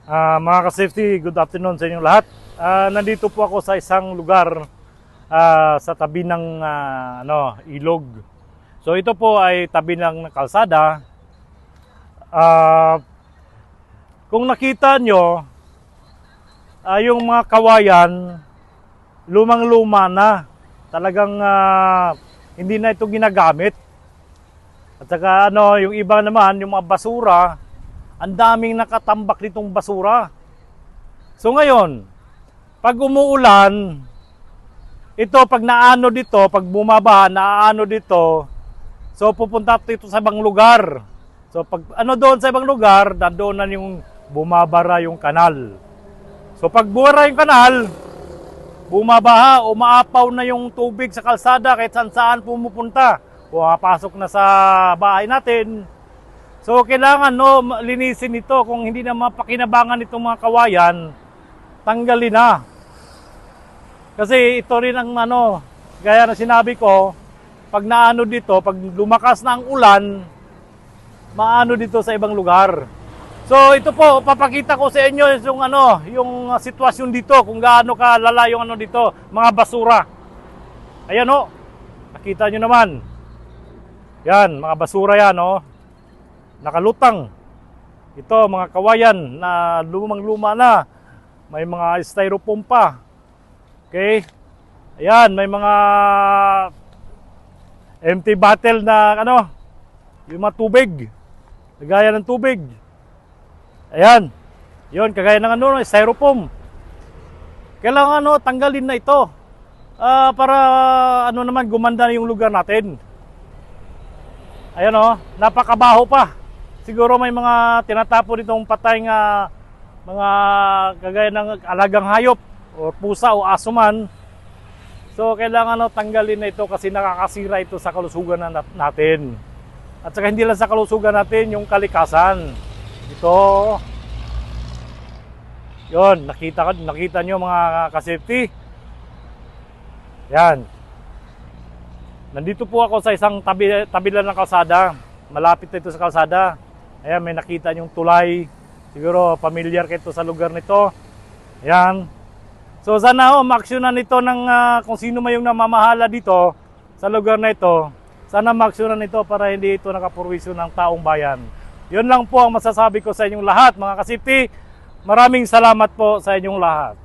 Mga ka-safety, good afternoon sa inyong lahat. Nandito po ako sa isang lugar sa tabi ng ilog. So ito po ay tabi ng kalsada. Kung nakita nyo, yung mga kawayan, lumang-luma na. Talagang hindi na ito ginagamit. At saka yung iba naman, yung mga basura, ang daming nakatambak nitong basura. So ngayon, pag umuulan, ito pag naano dito, pag bumabaha, naaano dito, so pupunta ito sa ibang lugar. So pag doon sa ibang lugar, nandoon na yung bumabara yung kanal. So pag buwara yung kanal, bumabaha, umaapaw na yung tubig sa kalsada kahit saan pumupunta. Pumapasok na sa bahay natin. So kailangan linisin ito. Kung hindi na mapakinabangan itong mga kawayan, tanggalin na. Kasi ito rin ang gaya na sinabi ko, pag naano dito, pag lumakas na ang ulan, maano dito sa ibang lugar. So ito po, papakita ko sa inyo yung sitwasyon dito, kung gaano kalala yung dito, mga basura. Ayan nakita nyo naman. Yan, mga basura yan nakalutang. Ito, mga kawayan na lumang-luma na. May mga styrofoam pa. Okay? Ayan, may mga empty bottle na yung mga tubig. Kagaya ng tubig. Ayan. Yun, kagaya ng styrofoam. Kailangan tanggalin na ito. Para naman gumanda yung lugar natin. Ayan napakabaho pa. Siguro may mga tinatapon itong patay nga mga kagaya ng alagang hayop o pusa o aso man. So kailangan tanggalin na ito kasi nakakasira ito sa kalusugan natin. At saka hindi lang sa kalusugan natin, yung kalikasan. Ito. Yon, nakita nyo mga ka-safety. Yan. Nandito po ako sa isang tabi lang ng kalsada. Malapit ito sa kalsada. Ayan, may nakita yung tulay. Siguro familiar kayo sa lugar nito. Ayan. So sana maaksyonan nito ng kung sino man yung namamahala dito sa lugar na ito. Sana maaksyonan nito para hindi ito nakapurwisyo ng taong bayan. Yun lang po ang masasabi ko sa inyong lahat, mga ka-safety. Maraming salamat po sa inyong lahat.